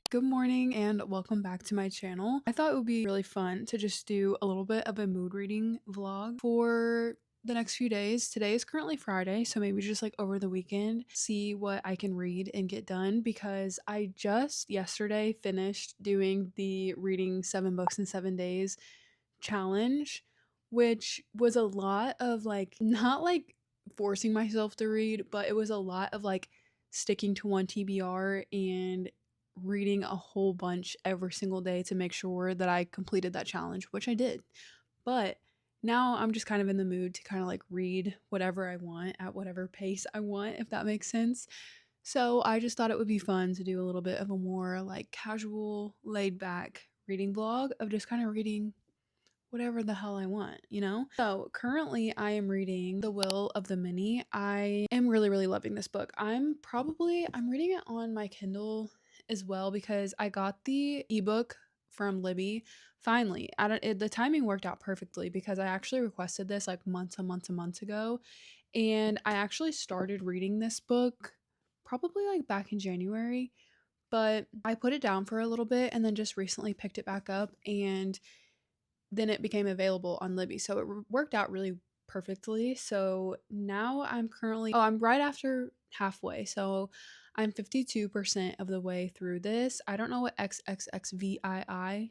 Good morning and welcome back to my channel. I thought it would be really fun to just do a little bit of a mood reading vlog for the next few days. Today is currently Friday, so maybe just like over the weekend, see what I can read and get done because I just yesterday finished doing the reading 7 books in 7 days challenge, which was a lot of not like forcing myself to read, but it was a lot of like sticking to one TBR and reading a whole bunch every single day to make sure that I completed that challenge, which I did. But now I'm just kind of in the mood to kind of like read whatever I want at whatever pace I want, if that makes sense. So I just thought it would be fun to do a little bit of a more like casual, laid back reading vlog of just kind of reading whatever the hell I want? So currently I am reading The Will of the Many. I am really loving this book. I'm reading it on my Kindle as well because I got the ebook from Libby finally. The timing worked out perfectly because I actually requested this like months ago, and I actually started reading this book probably like back in January, but I put it down for a little bit and then just recently picked it back up, and then it became available on Libby. So it worked out really perfectly. So now I'm right after halfway. So I'm 52% of the way through this. I don't know what XXXVII. I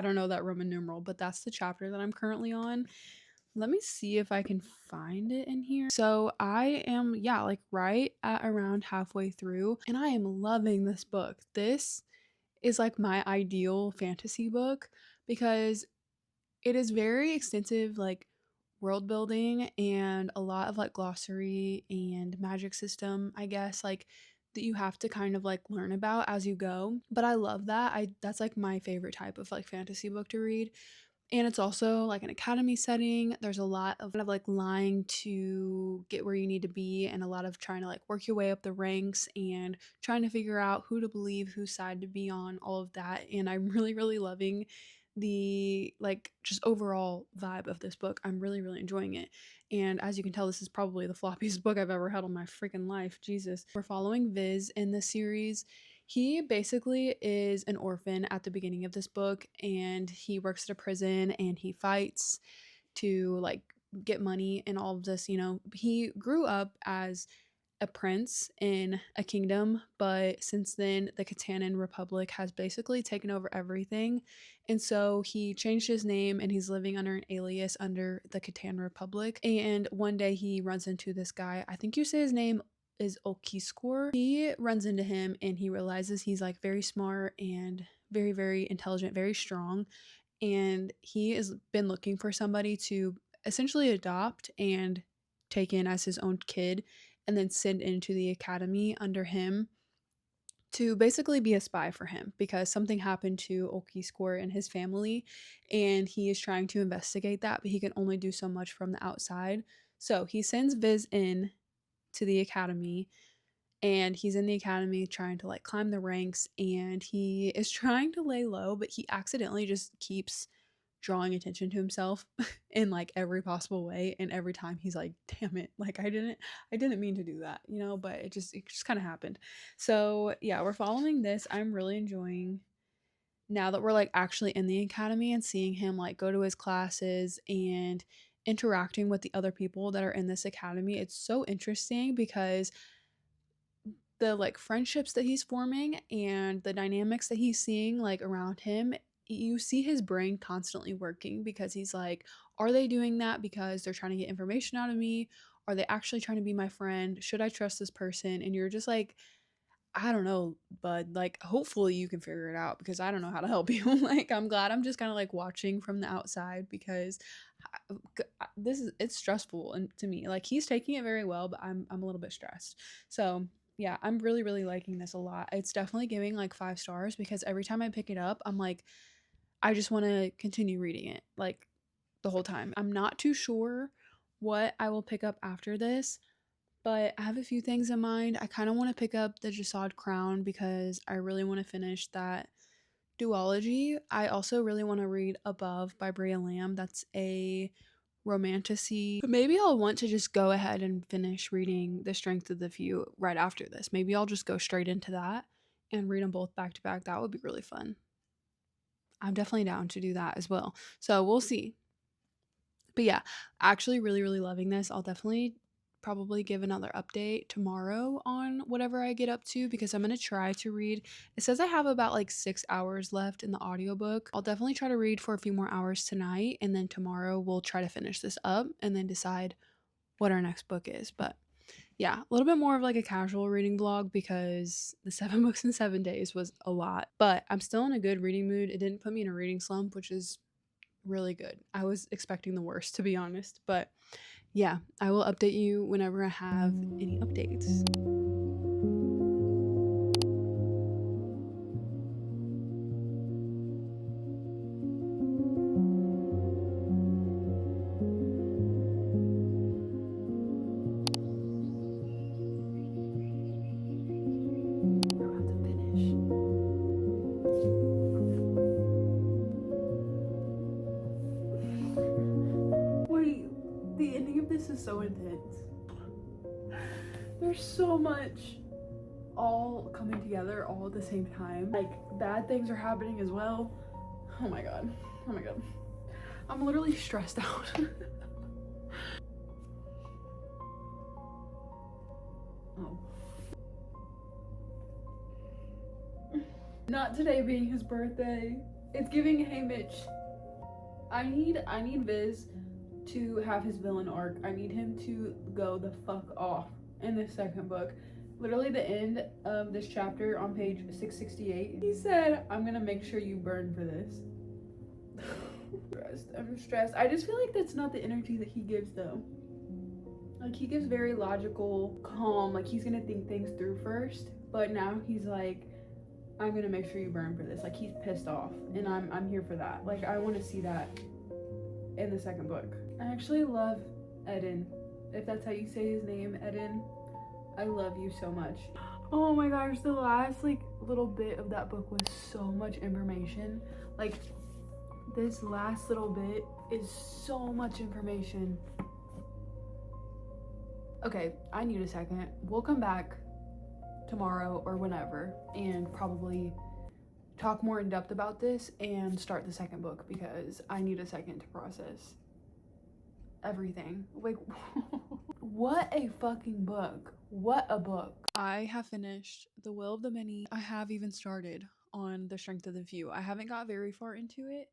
don't know that Roman numeral, but that's the chapter that I'm currently on. Let me see if I can find it in here. So I am, yeah, like right at around halfway through, and I am loving this book. This is like my ideal fantasy book because it is very extensive, like world building and a lot of like glossary and magic system, I guess, like that you have to kind of like learn about as you go. But I love that. That's like my favorite type of like fantasy book to read. And it's also like an academy setting. There's a lot of kind of like lying to get where you need to be, and a lot of trying to like work your way up the ranks and trying to figure out who to believe, whose side to be on, all of that. And I'm really loving the like just overall vibe of this book. I'm really enjoying it. And as you can tell, this is probably the floppiest book I've ever had on my freaking life. Jesus. We're following Viz in this series. He basically is an orphan at the beginning of this book, and he works at a prison and he fights to like get money and all of this. He grew up as a prince in a kingdom, but since then the Catanan Republic has basically taken over everything. And so he changed his name and he's living under an alias under the Catan Republic. And one day he runs into this guy. I think you say his name is Okiskor. He runs into him and he realizes he's like very smart and very intelligent, very strong. And he has been looking for somebody to essentially adopt and take in as his own kid and then send into the academy under him to basically be a spy for him because something happened to Okiskor and his family, and he is trying to investigate that, but he can only do so much from the outside. So he sends Viz in to the academy, and he's in the academy trying to like climb the ranks, and he is trying to lay low, but he accidentally just keeps drawing attention to himself in like every possible way, and every time he's like, damn it, like I didn't mean to do that, but it just kind of happened. So yeah, we're following this. I'm really enjoying now that we're like actually in the academy and seeing him like go to his classes and interacting with the other people that are in this academy. It's so interesting because the like friendships that he's forming and the dynamics that he's seeing like around him, you see his brain constantly working because he's like, are they doing that because they're trying to get information out of me? Are they actually trying to be my friend? Should I trust this person? And you're just like, I don't know, bud. Like, hopefully you can figure it out because I don't know how to help you. Like, I'm glad I'm just kind of like watching from the outside because it's stressful and to me. Like, he's taking it very well, but I'm a little bit stressed. So yeah, I'm really liking this a lot. It's definitely giving like 5 stars because every time I pick it up, I'm like, I just want to continue reading it like the whole time. I'm not too sure what I will pick up after this, but I have a few things in mind. I kind of want to pick up the Jasad Crown because I really want to finish that duology. I also really want to read Above by Bria Lamb. That's a romantasy. But maybe I'll want to just go ahead and finish reading The Strength of the Few right after this. Maybe I'll just go straight into that and read them both back to back. That would be really fun. I'm definitely down to do that as well. So we'll see. But yeah, actually really, really loving this. I'll definitely probably give another update tomorrow on whatever I get up to because I'm going to try to read. It says I have about like 6 hours left in the audiobook. I'll definitely try to read for a few more hours tonight, and then tomorrow we'll try to finish this up and then decide what our next book is. But yeah, a little bit more of like a casual reading vlog because the 7 books in 7 days was a lot. But I'm still in a good reading mood. It didn't put me in a reading slump, which is really good. I was expecting the worst, to be honest. But yeah, I will update you whenever I have any updates. We're about to finish. Wait, the ending of this is so intense. There's so much all coming together all at the same time. Like, bad things are happening as well. Oh my god. Oh my god. I'm literally stressed out. Oh. Not today being his birthday. It's giving hey Mitch. I need Viz to have his villain arc. I need him to go the fuck off in this second book. Literally the end of this chapter on page 668. He said, I'm gonna make sure you burn for this. I'm stressed. I just feel like that's not the energy that he gives though. Like he gives very logical, calm, like he's gonna think things through first. But now he's like, I'm gonna make sure you burn for this. Like he's pissed off, and I'm here for that. Like I want to see that in the second book. I actually love Eden, if that's how you say his name, Eden. I love you so much. Oh my gosh, the last like little bit of that book was so much information. Like this last little bit is so much information. Okay, I need a second. We'll come back tomorrow or whenever and probably talk more in depth about this and start the second book because I need a second to process everything. Like, what a fucking book. What a book. I have finished The Will of the Many. I have even started on The Strength of the Few. I haven't got very far into it,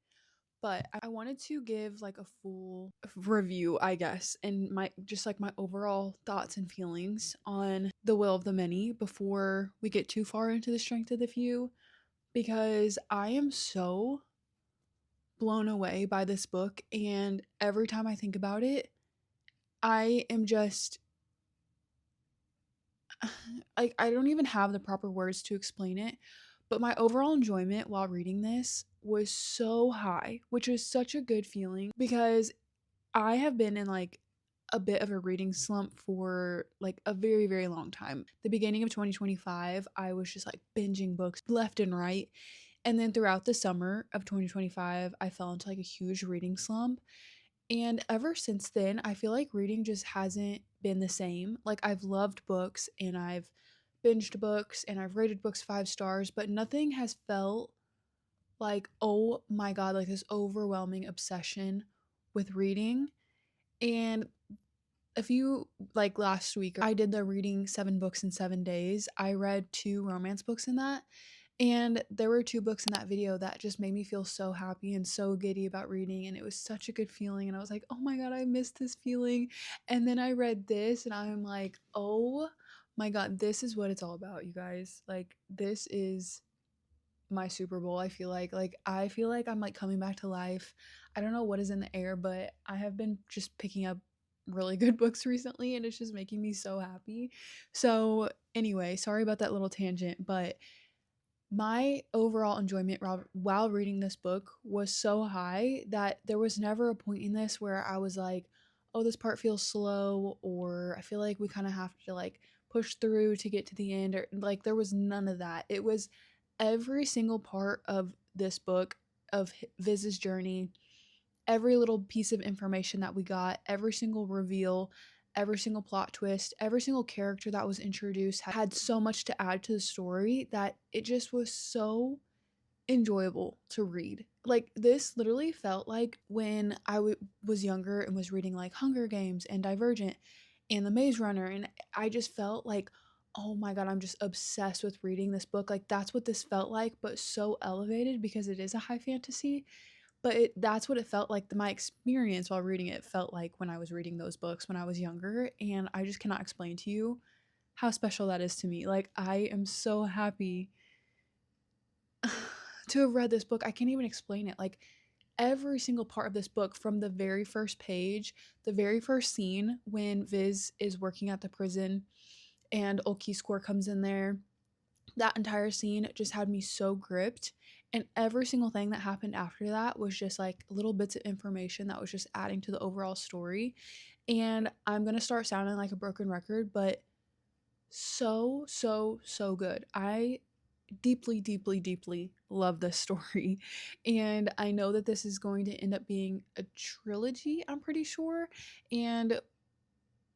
but I wanted to give like a full review, I guess, and my just like my overall thoughts and feelings on The Will of the Many before we get too far into The Strength of the Few, because I am so blown away by this book, and every time I think about it, I am just like I don't even have the proper words to explain it, but my overall enjoyment while reading this was so high, which was such a good feeling because I have been in like a bit of a reading slump for like a very, very long time. The beginning of 2025, I was just like binging books left and right. And then throughout the summer of 2025, I fell into like a huge reading slump. And ever since then, I feel like reading just hasn't been the same. Like I've loved books and I've binged books and I've rated books 5 stars, but nothing has felt like, oh my God, like this overwhelming obsession with reading. And a few like last week, I did the reading 7 books in 7 days. I read 2 romance books in that. And there were 2 books in that video that just made me feel so happy and so giddy about reading. And it was such a good feeling. And I was like, oh my God, I missed this feeling. And then I read this and I'm like, oh my God, this is what it's all about, you guys. Like, this is my Super Bowl. I feel like I'm like coming back to life. I don't know what is in the air, but I have been just picking up really good books recently and it's just making me so happy. So, anyway, sorry about that little tangent, but my overall enjoyment while reading this book was so high that there was never a point in this where I was like, oh, this part feels slow, or I feel like we kind of have to like push through to get to the end, or like there was none of that. It was every single part of this book, of Viz's journey, every little piece of information that we got, every single reveal, every single plot twist, every single character that was introduced had so much to add to the story that it just was so enjoyable to read. Like, this literally felt like when was younger and was reading like Hunger Games and Divergent and The Maze Runner, and I just felt like, oh my god, I'm just obsessed with reading this book. Like, that's what this felt like, but so elevated because it is a high fantasy. But that's what it felt like. My experience while reading it felt like when I was reading those books when I was younger, and I just cannot explain to you how special that is to me. Like, I am so happy to have read this book. I can't even explain it. Like, every single part of this book, from the very first page, the very first scene when Viz is working at the prison and Ulki Score comes in there, that entire scene just had me so gripped. And every single thing that happened after that was just like little bits of information that was just adding to the overall story. And I'm gonna start sounding like a broken record, but so, so, so good. I deeply, deeply, deeply love this story. And I know that this is going to end up being a trilogy, I'm pretty sure. And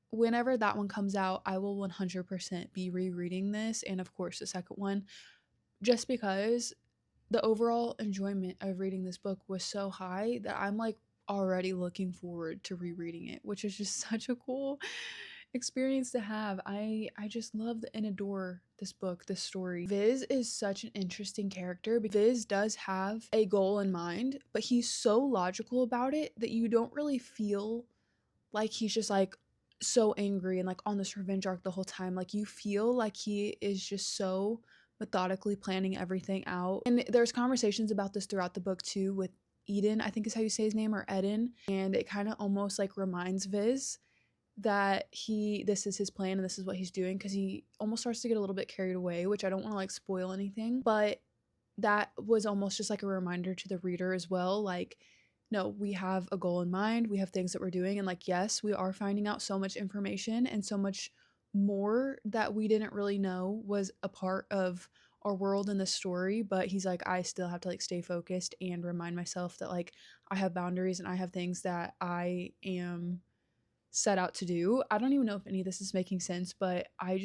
whenever that one comes out, I will 100% be rereading this, and of course the second one, just because the overall enjoyment of reading this book was so high that I'm like already looking forward to rereading it, which is just such a cool experience to have. I just love and adore this book, this story. Viz is such an interesting character because Viz does have a goal in mind, but he's so logical about it that you don't really feel like he's just like so angry and like on this revenge arc the whole time. Like, you feel like he is just so methodically planning everything out. And there's conversations about this throughout the book too, with Eden, I think is how you say his name, or Eden, and it kind of almost like reminds Viz that this is his plan and this is what he's doing, because he almost starts to get a little bit carried away, which I don't want to like spoil anything, but that was almost just like a reminder to the reader as well. Like, no, we have a goal in mind, we have things that we're doing, and like, yes, we are finding out so much information and so much more that we didn't really know was a part of our world in the story, but he's like, I still have to like stay focused and remind myself that like I have boundaries and I have things that I am set out to do. I don't even know if any of this is making sense, but I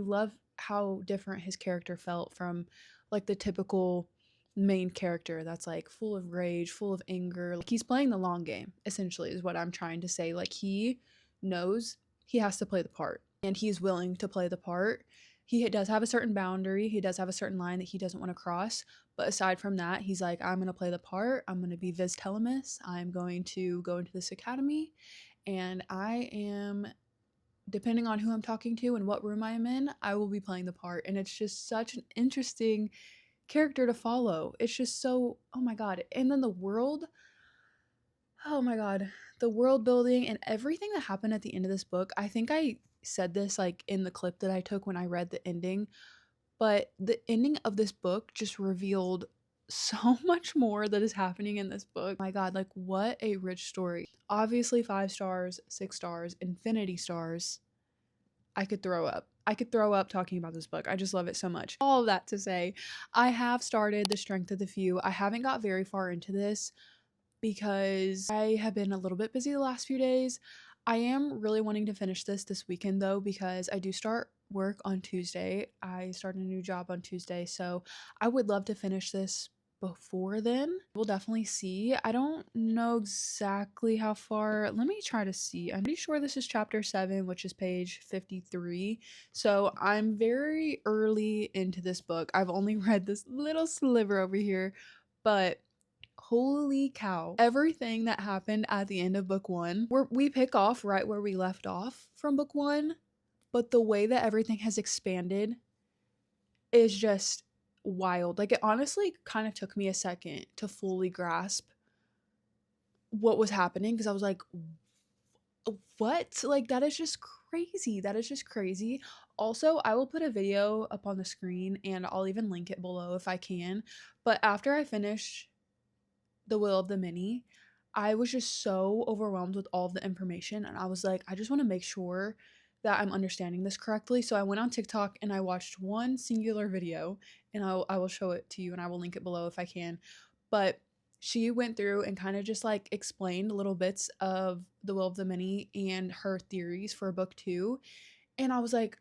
love how different his character felt from like the typical main character that's like full of rage, full of anger. Like, he's playing the long game, essentially, is what I'm trying to say. Like, he knows he has to play the part and he's willing to play the part. He does have a certain boundary, he does have a certain line that he doesn't want to cross, but aside from that, he's like, I'm going to play the part. I'm going to be Viz Telemus. I'm going to go into this academy, and I am, depending on who I'm talking to and what room I am in, I will be playing the part. And it's just such an interesting character to follow. It's just so, oh my god. And then the world, oh my god, the world building and everything that happened at the end of this book. I think I said this like in the clip that I took when I read the ending, but the ending of this book just revealed so much more that is happening in this book. My god, like, what a rich story. Obviously 5 stars, 6 stars, infinity stars. I could throw up. I could throw up talking about this book. I just love it so much. All of that to say, I have started The Strength of the Few. I haven't got very far into this because I have been a little bit busy the last few days. I am really wanting to finish this weekend though, because I do start work on Tuesday. I start a new job on Tuesday, so I would love to finish this before then. We'll definitely see. I don't know exactly how far. Let me try to see. I'm pretty sure this is chapter 7, which is page 53. So I'm very early into this book. I've only read this little sliver over here, but holy cow. Everything that happened at the end of book 1, we pick off right where we left off from book 1, but the way that everything has expanded is just wild. Like, it honestly kind of took me a second to fully grasp what was happening, because I was like, what? Like, that is just crazy. That is just crazy. Also, I will put a video up on the screen and I'll even link it below if I can. But after I finished The Will of the Many, I was just so overwhelmed with all of the information, and I was like, I just want to make sure that I'm understanding this correctly. So I went on TikTok and I watched one singular video, and I will show it to you and I will link it below if I can. But she went through and kind of just like explained little bits of The Will of the Many and her theories for book 2. And I was like,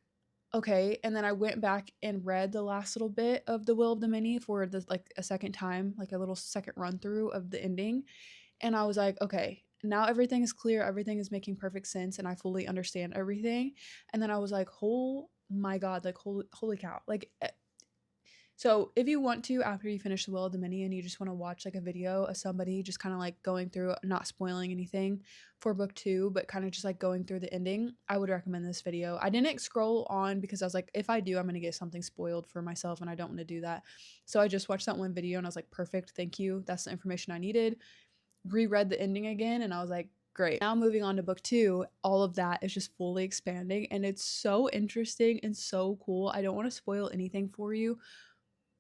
okay. And then I went back and read the last little bit of The Will of the Many for the like a second time, like a little second run through of the ending. And I was like, okay, now everything is clear, everything is making perfect sense, and I fully understand everything. And then I was like, oh my god, like holy cow. Like so if you want to, after you finish The Will of the Many and you just want to watch like a video of somebody just kind of like going through, not spoiling anything for book 2, but kind of just like going through the ending, I would recommend this video. I didn't scroll on because I was like, if I do, I'm going to get something spoiled for myself and I don't want to do that. So I just watched that one video and I was like, perfect, thank you. That's the information I needed. Reread the ending again and I was like, great. Now moving on to book 2, all of that is just fully expanding and it's so interesting and so cool. I don't want to spoil anything for you,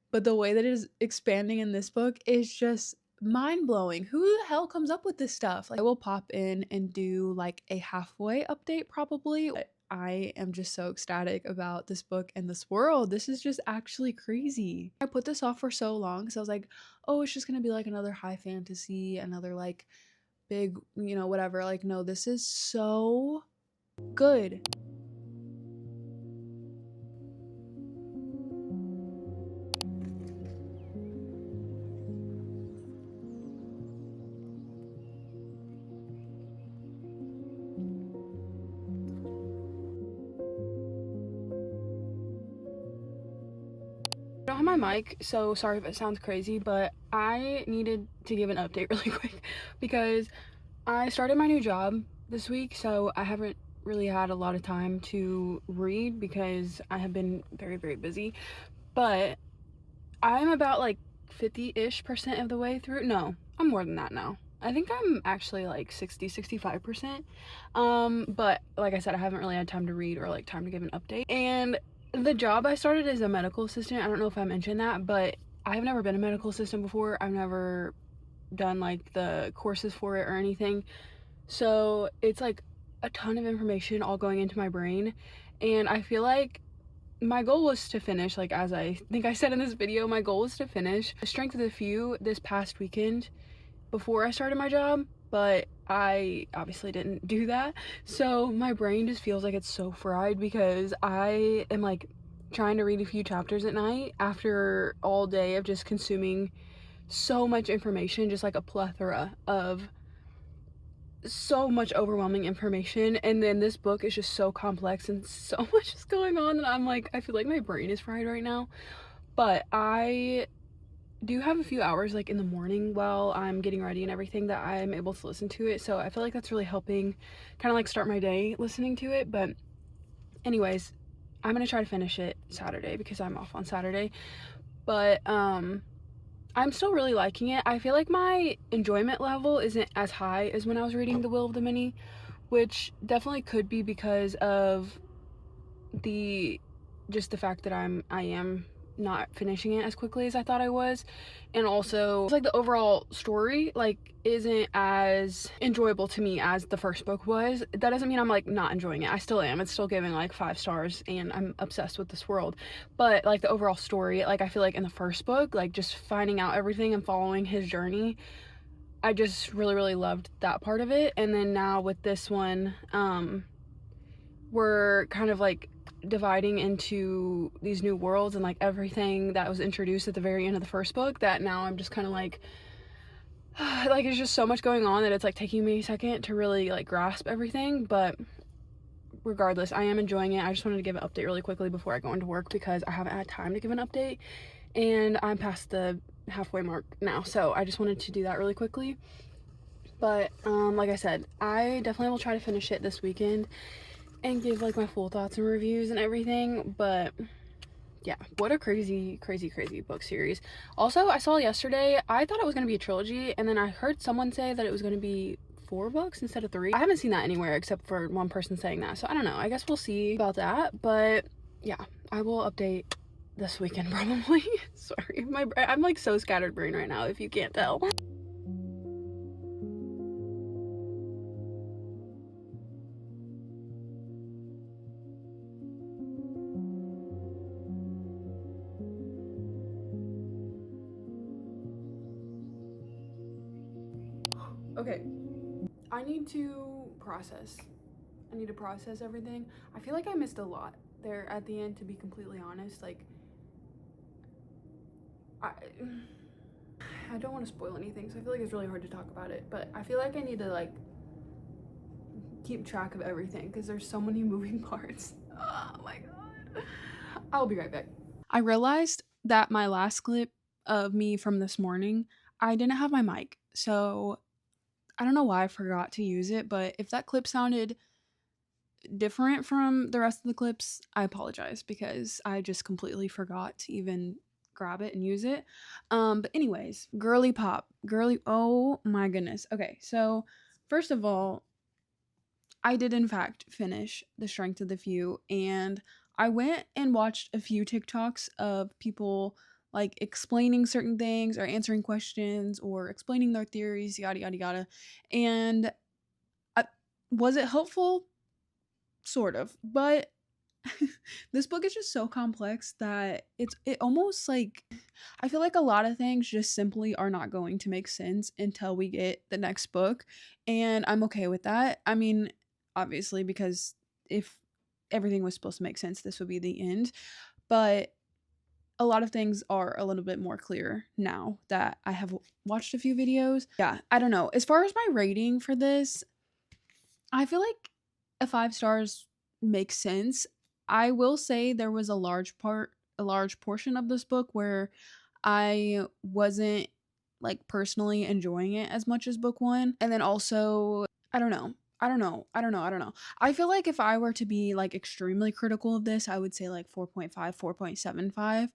but the way that it is expanding in this book is just mind-blowing. Who the hell comes up with this stuff? Like, I will pop in and do like a halfway update probably. But I am just so ecstatic about this book and this world. This is just actually crazy. I put this off for so long because I was like, oh, it's just gonna be like another high fantasy, another like big, whatever. Like, no, this is so good. I don't have my mic, so sorry if it sounds crazy, but I needed to give an update really quick because I started my new job this week, so I haven't really had a lot of time to read because I have been very, very busy. But I'm about like 50-ish% of the way through. No, I'm more than that now. I think I'm actually like 65%. But like I said, I haven't really had time to read or like time to give an update. And the job I started as a medical assistant, I don't know if I mentioned that, but I've never been a medical assistant before. I've never done like the courses for it or anything. So it's like a ton of information all going into my brain. And I feel like my goal was to finish, like as I think I said in this video, my goal was to finish Strength of the Few this past weekend before I started my job, but I obviously didn't do that. So my brain just feels like it's so fried because I am like trying to read a few chapters at night after all day of just consuming so much information, just like a plethora of so much overwhelming information. And then this book is just so complex and so much is going on that I'm like, I feel like my brain is fried right now. But I do have a few hours like in the morning while I'm getting ready and everything that I'm able to listen to it, so I feel like that's really helping kind of like start my day listening to it. But anyways, I'm gonna try to finish it Saturday because I'm off on Saturday. But I'm still really liking it. I feel like my enjoyment level isn't as high as when I was reading The Will of the Many, which definitely could be because of the just the fact that I am not finishing it as quickly as I thought I was. And also it's like the overall story like isn't as enjoyable to me as the first book was. That doesn't mean I'm like not enjoying it. I still am. It's still giving like 5 stars and I'm obsessed with this world. But like the overall story, like I feel like in the first book, like just finding out everything and following his journey, I just really, really loved that part of it. And then now with this one, we're kind of like dividing into these new worlds and like everything that was introduced at the very end of the first book, that now I'm just kind of like like it's just so much going on that it's like taking me a second to really like grasp everything. But regardless, I am enjoying it. I just wanted to give an update really quickly before I go into work because I haven't had time to give an update and I'm past the halfway mark now, so I just wanted to do that really quickly. But like I said, I definitely will try to finish it this weekend and give like my full thoughts and reviews and everything. But yeah, what a crazy book series. Also, I saw yesterday, I thought it was going to be a trilogy, and then I heard someone say that it was going to be 4 books instead of 3. I haven't seen that anywhere except for one person saying that, so I don't know. I guess we'll see about that. But yeah, I will update this weekend probably. Sorry, I'm like so scattered brain right now if you can't tell. Okay, I need to process. I need to process everything. I feel like I missed a lot there at the end, to be completely honest. Like, I, I don't want to spoil anything, so I feel like it's really hard to talk about it. But I feel like I need to like keep track of everything because there's so many moving parts. Oh my god. I'll be right back. I realized that my last clip of me from this morning, I didn't have my mic. So I don't know why I forgot to use it, but if that clip sounded different from the rest of the clips, I apologize because I just completely forgot to even grab it and use it. But anyways, girly pop, girly. Oh my goodness. Okay, so first of all, I did in fact finish The Strength of the Few, and I went and watched a few TikToks of people like explaining certain things or answering questions or explaining their theories, yada yada yada. And I, was it helpful? Sort of, but this book is just so complex that it almost like I feel like a lot of things just simply are not going to make sense until we get the next book, and I'm okay with that. I mean, obviously, because if everything was supposed to make sense, this would be the end, but a lot of things are a little bit more clear now that I have watched a few videos. Yeah, I don't know. As far as my rating for this, I feel like a 5 stars makes sense. I will say there was a large portion of this book where I wasn't like personally enjoying it as much as book 1. And then also, I don't know. I don't know. I feel like if I were to be like extremely critical of this, I would say like 4.5, 4.75.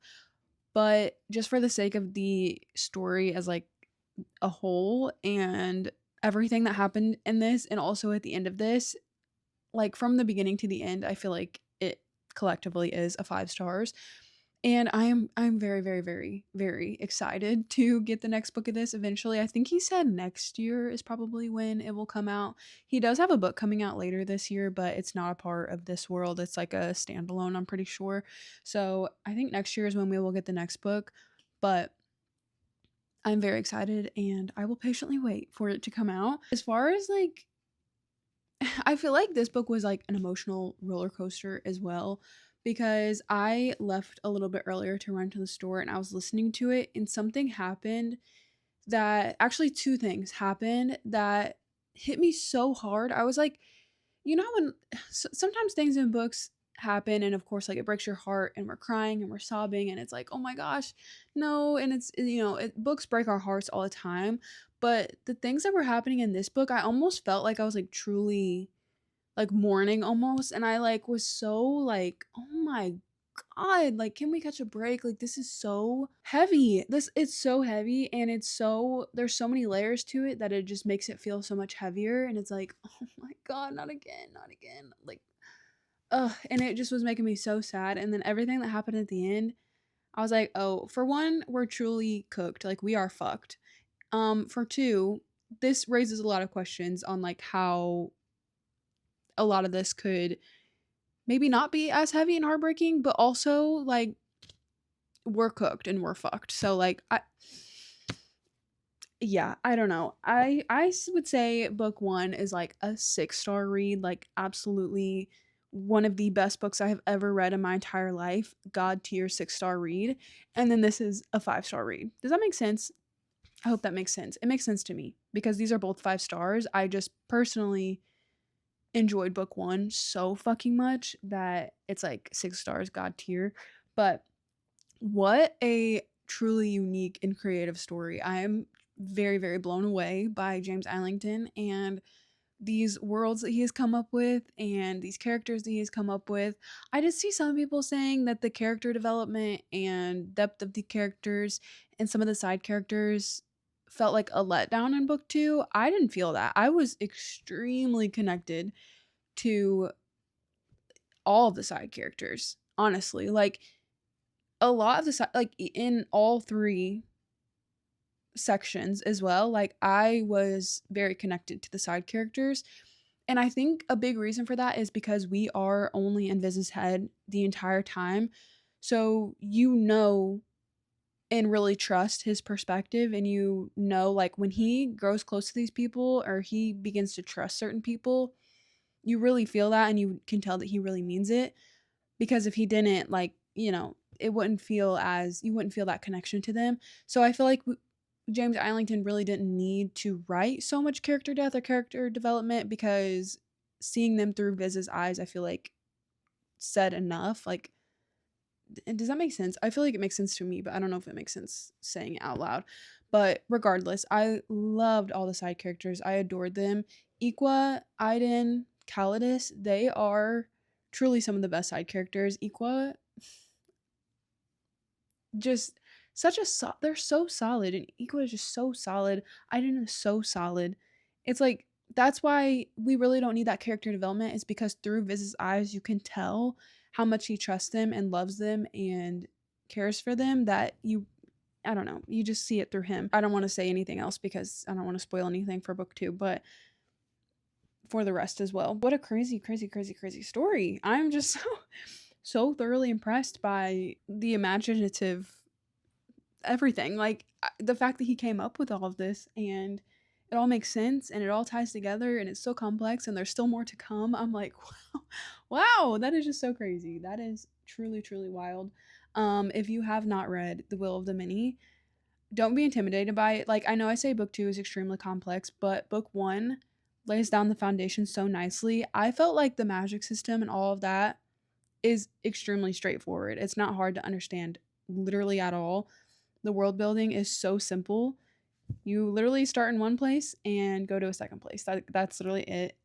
But just for the sake of the story as like a whole and everything that happened in this and also at the end of this, like from the beginning to the end, I feel like it collectively is a 5 stars. And I'm very, very, very, very excited to get the next book of this eventually. I think he said next year is probably when it will come out. He does have a book coming out later this year, but it's not a part of this world. It's like a standalone, I'm pretty sure. So I think next year is when we will get the next book. But I'm very excited and I will patiently wait for it to come out. As far as like I feel like this book was like an emotional roller coaster as well because I left a little bit earlier to run to the store and I was listening to it and something happened that actually two things happened that hit me so hard. I was like, you know, when sometimes things in books happen and of course like it breaks your heart and we're crying and we're sobbing and it's like, "Oh my gosh, no." And it's books break our hearts all the time, but the things that were happening in this book, I almost felt like I was like truly like mourning almost and I like was so like, "Oh my god, like can we catch a break? Like this is so heavy. This it's so heavy and it's so there's so many layers to it that it just makes it feel so much heavier and it's like, "Oh my god, not again, not again." Like ugh, and it just was making me so sad and then everything that happened at the end, I was like, "Oh, for one, we're truly cooked. Like we are fucked." For two, this raises a lot of questions on like how a lot of this could maybe not be as heavy and heartbreaking, but also like we're cooked and we're fucked. So like I yeah, I don't know. Would say book 1 is like a 6-star read, like absolutely one of the best books I have ever read in my entire life. God tier 6-star read. And then this is a 5-star read. Does that make sense? I hope that makes sense. It makes sense to me because these are both 5 stars. I just personally enjoyed book 1 so fucking much that it's like 6 stars god tier. But what a truly unique and creative story. I am very, very blown away by James Islington and these worlds that he has come up with and these characters that he has come up with. I did see some people saying that the character development and depth of the characters and some of the side characters felt like a letdown in book 2. I didn't feel that. I was extremely connected to all of the side characters, honestly. Like a lot of the side, like in all 3 sections as well, like I was very connected to the side characters. And I think a big reason for that is because we are only in Viz's head the entire time. So, you know, and really trust his perspective, and you know, like when he grows close to these people or he begins to trust certain people, you really feel that and you can tell that he really means it, because if he didn't, like, it wouldn't feel as you wouldn't feel that connection to them. So I feel like James Islington really didn't need to write so much character death or character development, because seeing them through Viz's eyes, I feel like said enough. Like, does that make sense? I feel like it makes sense to me, but I don't know if it makes sense saying it out loud. But regardless, I loved all the side characters. I adored them. Equa, Aiden, Calidus, they are truly some of the best side characters. Equa, just they're so solid, and Equa is just so solid. Aiden is so solid. It's like that's why we really don't need that character development, is because through Viz's eyes you can tell how much he trusts them and loves them and cares for them, that you I don't know, you just see it through him. I don't want to say anything else because I don't want to spoil anything for book 2, but for the rest as well. What a crazy, crazy, crazy, crazy story. I'm just so thoroughly impressed by the imaginative everything. Like, the fact that he came up with all of this, and it all makes sense and it all ties together and it's so complex and there's still more to come. I'm like, wow, wow, that is just so crazy. That is truly, truly wild. If you have not read The Will of the Many, don't be intimidated by it. Like, I know I say book 2 is extremely complex, but book 1 lays down the foundation so nicely. I felt like the magic system and all of that is extremely straightforward. It's not hard to understand literally at all. The world building is so simple. You literally start in one place and go to a second place. That's literally it.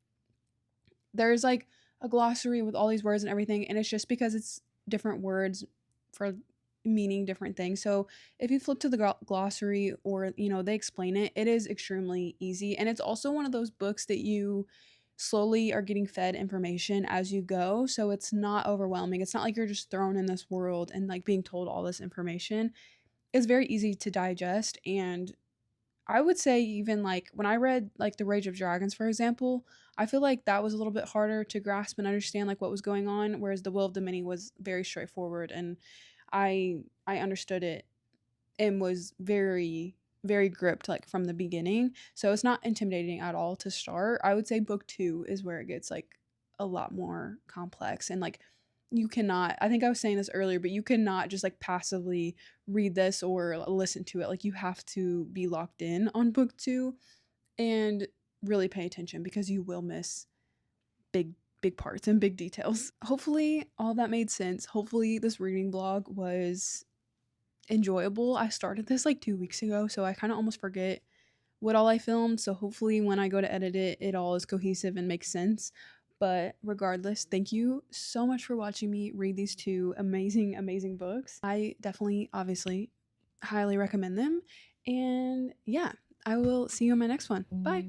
There's like a glossary with all these words and everything, and it's just because it's different words for meaning different things. So if you flip to the glossary, or they explain it, it is extremely easy. And it's also one of those books that you slowly are getting fed information as you go, so it's not overwhelming. It's not like you're just thrown in this world and like being told all this information. It's very easy to digest. And I would say, even like when I read like The Rage of Dragons, for example, I feel like that was a little bit harder to grasp and understand like what was going on, whereas The Will of the Many was very straightforward, and I understood it and was very, very gripped like from the beginning. So it's not intimidating at all to start. I would say book 2 is where it gets like a lot more complex, and like you cannot, I think I was saying this earlier, but you cannot just like passively read this or listen to it. Like, you have to be locked in on book 2 and really pay attention, because you will miss big, big parts and big details. Hopefully all that made sense. Hopefully this reading vlog was enjoyable. I started this like 2 weeks ago, so I kind of almost forget what all I filmed. So hopefully when I go to edit it, it all is cohesive and makes sense. But regardless, thank you so much for watching me read these 2 amazing, amazing books. I definitely, obviously, highly recommend them. And yeah, I will see you in my next one. Bye.